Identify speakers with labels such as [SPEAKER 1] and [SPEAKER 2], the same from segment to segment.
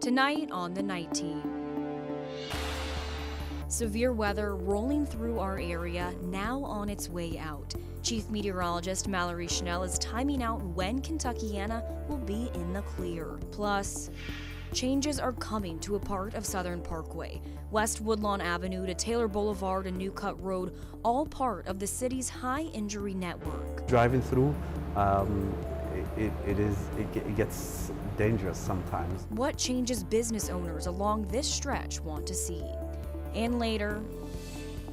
[SPEAKER 1] Tonight on the Night Team. Severe weather rolling through our area, now on its way out. Chief Meteorologist Mallory Schnell is timing out when Kentuckiana will be in the clear. Plus, changes are coming to a part of Southern Parkway. West Woodlawn Avenue to Taylor Boulevard and New Cut Road, all part of the city's high injury network.
[SPEAKER 2] Driving through, it gets dangerous sometimes.
[SPEAKER 1] What changes business owners along this stretch want to see. And later,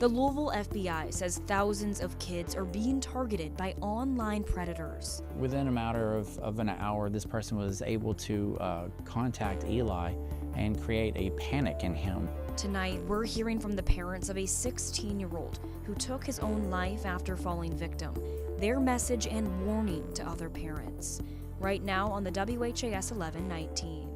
[SPEAKER 1] the Louisville FBI says thousands of kids are being targeted by online predators.
[SPEAKER 3] Within a matter of an hour, this person was able to contact Eli and create a panic in him.
[SPEAKER 1] Tonight, we're hearing from the parents of a 16-year-old who took his own life after falling victim. Their message and warning to other parents. Right now on the WHAS11 Night Team.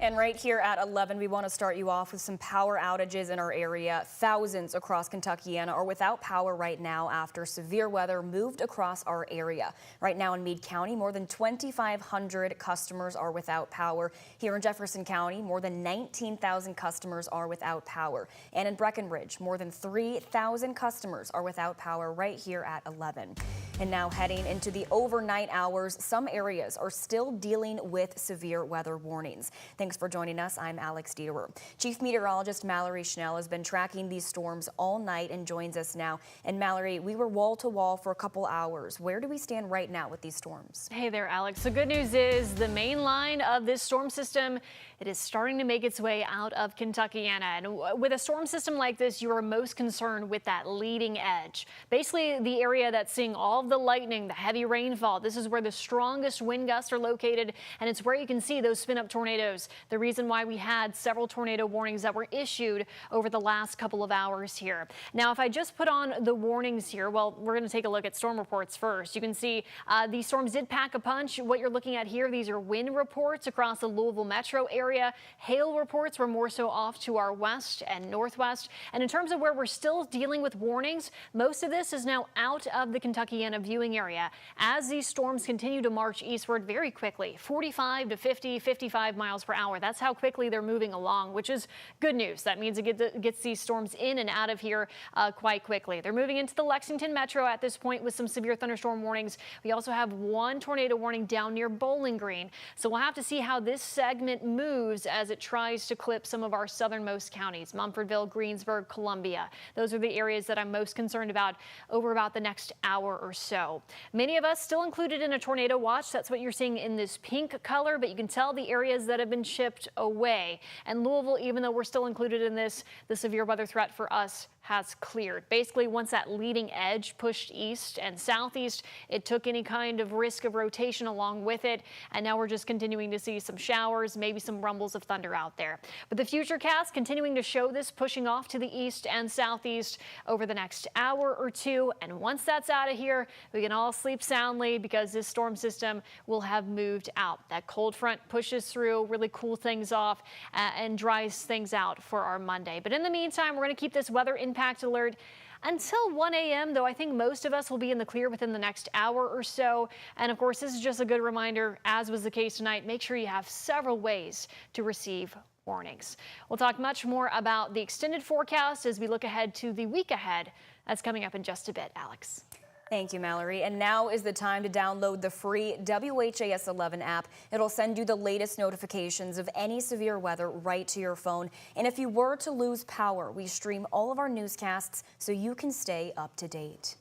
[SPEAKER 1] And right here at 11, we want to start you off with some power outages in our area. Thousands across Kentuckiana are without power right now after severe weather moved across our area. Right now in Meade County, more than 2,500 customers are without power. Here in Jefferson County, more than 19,000 customers are without power. And in Breckenridge, more than 3,000 customers are without power right here at 11. And now heading into the overnight hours, some areas are still dealing with severe weather warnings. Thanks for joining us. I'm Alex Dieter. Chief Meteorologist Mallory Schnell has been tracking these storms all night and joins us now. And Mallory, we were wall to wall for a couple hours. Where do we stand right now with these storms?
[SPEAKER 4] Hey there, Alex. The good news is the main line of this storm system, it is starting to make its way out of Kentuckiana. And with a storm system like this, you are most concerned with that leading edge. Basically, the area that's seeing all of the lightning, the heavy rainfall. This is where the strongest wind gusts are located, and it's where you can see those spin-up tornadoes. The reason why we had several tornado warnings that were issued over the last couple of hours here. Now, if I just put on the warnings here, well, we're going to take a look at storm reports first. You can see these storms did pack a punch. What you're looking at here, these are wind reports across the Louisville metro area. Hail reports were more so off to our west and northwest. And in terms of where we're still dealing with warnings, most of this is now out of the Kentuckiana viewing area as these storms continue to march eastward very quickly, 45 to 50, 55 miles per hour. That's how quickly they're moving along, which is good news. That means it gets these storms in and out of here quite quickly. They're moving into the Lexington metro at this point with some severe thunderstorm warnings. We also have one tornado warning down near Bowling Green. So we'll have to see how this segment moves as it tries to clip some of our southernmost counties, Mumfordville, Greensburg, Columbia. Those are the areas that I'm most concerned about over about the next hour or so. Many of us still included in a tornado watch. That's what you're seeing in this pink color, but you can tell the areas that have been chipped away. And Louisville, even though we're still included in this, the severe weather threat for us has cleared. Basically, once that leading edge pushed east and southeast, it took any kind of risk of rotation along with it. And now we're just continuing to see some showers, maybe some rumbles of thunder out there. But the futurecast continuing to show this pushing off to the east and southeast over the next hour or two. And once that's out of here, we can all sleep soundly because this storm system will have moved out. That cold front pushes through, really cool things off and dries things out for our Monday. But in the meantime, we're going to keep this weather impact alert until 1 a.m., though I think most of us will be in the clear within the next hour or so. And of course, this is just a good reminder, as was the case tonight, make sure you have several ways to receive warnings. We'll talk much more about the extended forecast as we look ahead to the week ahead. That's coming up in just a bit. Alex.
[SPEAKER 1] Thank you, Mallory. And now is the time to download the free WHAS11 app. It'll send you the latest notifications of any severe weather right to your phone. And if you were to lose power, we stream all of our newscasts so you can stay up to date.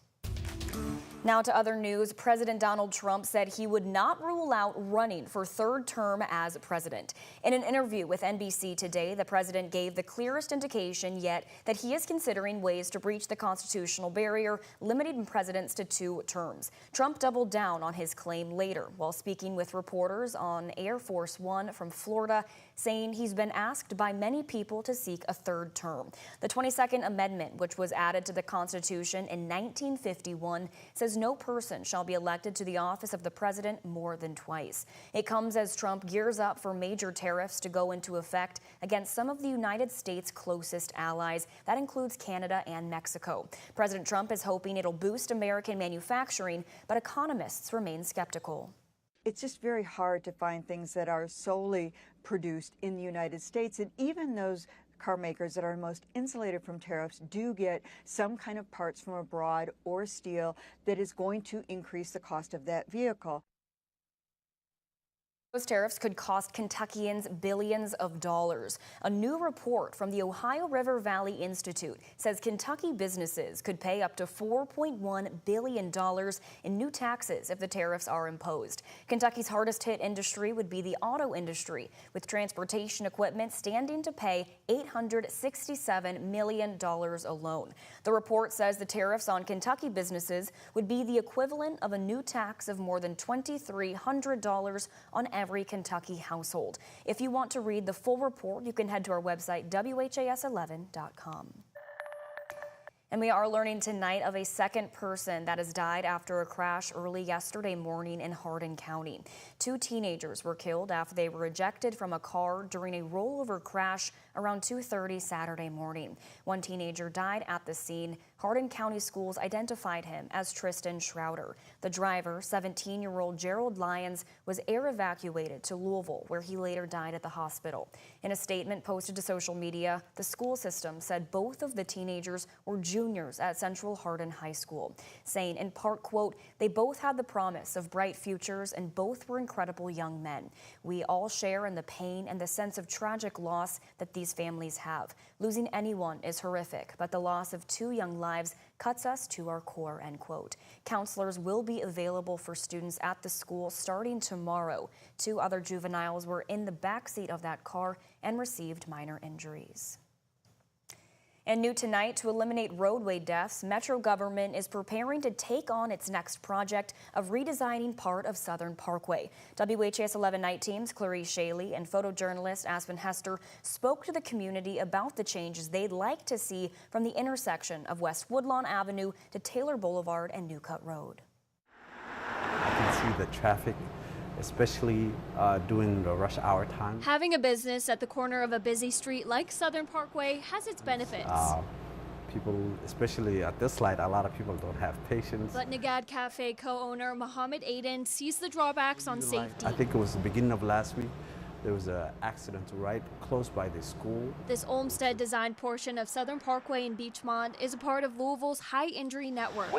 [SPEAKER 1] Now to other news, President Donald Trump said he would not rule out running for third term as president. In an interview with NBC today, the president gave the clearest indication yet that he is considering ways to breach the constitutional barrier, limiting presidents to 2 terms. Trump doubled down on his claim later while speaking with reporters on Air Force One from Florida, saying he's been asked by many people to seek a third term. The 22nd Amendment, which was added to the Constitution in 1951, says says no person shall be elected to the office of the president more than twice. It comes as Trump gears up for major tariffs to go into effect against some of the United States' closest allies. That includes Canada and Mexico. President Trump is hoping it'll boost American manufacturing, but economists remain skeptical.
[SPEAKER 5] It's just very hard to find things that are solely produced in the United States, and even those car makers that are most insulated from tariffs do get some kind of parts from abroad or steel that is going to increase the cost of that vehicle.
[SPEAKER 1] Those tariffs could cost Kentuckians billions of dollars. A new report from the Ohio River Valley Institute says Kentucky businesses could pay up to $4.1 billion in new taxes if the tariffs are imposed. Kentucky's hardest hit industry would be the auto industry, with transportation equipment standing to pay $867 million alone. The report says the tariffs on Kentucky businesses would be the equivalent of a new tax of more than $2,300 on every Kentucky household. If you want to read the full report, you can head to our website, WHAS11.com. And we are learning tonight of a second person that has died after a crash early yesterday morning in Hardin County. 2 teenagers were killed after they were ejected from a car during a rollover crash around 2:30 Saturday morning. One teenager died at the scene. Hardin County Schools identified him as Tristan Schroeder. The driver, 17-year-old Gerald Lyons, was air evacuated to Louisville, where he later died at the hospital. In a statement posted to social media, the school system said both of the teenagers were juniors at Central Hardin High School, saying in part, quote, "They both had the promise of bright futures and both were incredible young men. We all share in the pain and the sense of tragic loss that these families have. Losing anyone is horrific, but the loss of 2 young lives cuts us to our core," end quote. Counselors will be available for students at the school starting tomorrow. 2 other juveniles were in the backseat of that car and received minor injuries. And new tonight, to eliminate roadway deaths, Metro government is preparing to take on its next project of redesigning part of Southern Parkway. WHAS 11 night teams Clarice Shaley and photojournalist Aspen Hester spoke to the community about the changes they'd like to see from the intersection of West Woodlawn Avenue to Taylor Boulevard and Newcut Road.
[SPEAKER 2] I can see the traffic, especially during the rush hour time.
[SPEAKER 6] Having a business at the corner of a busy street like Southern Parkway has its benefits.
[SPEAKER 2] People, especially at this light, a lot of people don't have patience.
[SPEAKER 6] But Nagad Cafe co-owner Mohammed Aiden sees the drawbacks on safety.
[SPEAKER 2] I think it was the beginning of last week. There was an accident right close by the school.
[SPEAKER 6] This Olmsted-designed portion of Southern Parkway in Beachmont is a part of Louisville's high-injury network.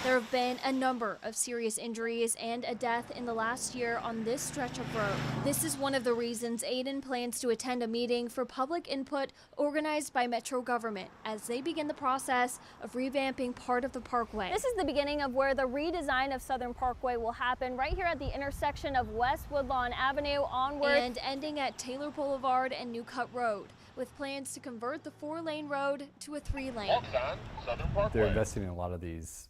[SPEAKER 6] There have been a number of serious injuries and a death in the last year on this stretch of road. This is one of the reasons Aiden plans to attend a meeting for public input organized by Metro government as they begin the process of revamping part of the parkway. This is the beginning of where the redesign of Southern Parkway will happen, right here at the intersection of West Woodlawn Avenue onward and ending at Taylor Boulevard and Newcut Road, with plans to convert the 4-lane road to a 3-lane.
[SPEAKER 7] They're investing in a lot of these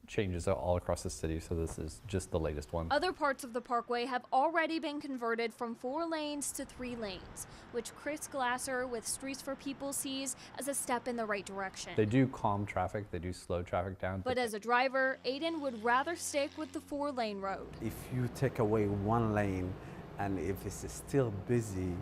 [SPEAKER 7] changes all across the city, so this is just the latest one.
[SPEAKER 6] Other parts of the parkway have already been converted from 4 lanes to 3 lanes, which Chris Glasser with Streets for People sees as a step in the right direction.
[SPEAKER 7] They do calm traffic, they do slow traffic down.
[SPEAKER 6] But as a driver, Aiden would rather stick with the 4-lane road.
[SPEAKER 2] If you take away 1 lane and if it's still busy,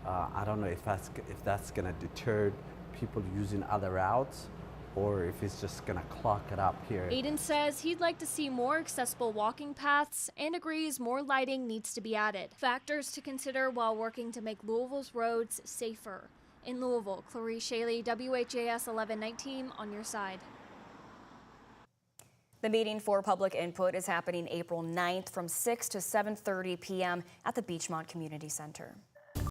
[SPEAKER 2] I don't know if that's going to deter people using other routes, or if it's just gonna clock it up here.
[SPEAKER 6] Aiden says he'd like to see more accessible walking paths and agrees more lighting needs to be added. Factors to consider while working to make Louisville's roads safer. In Louisville, Clarice Shaley, WHAS 11 night team on your side.
[SPEAKER 1] The meeting for public input is happening April 9th from 6 to 7:30 p.m. at the Beachmont Community Center.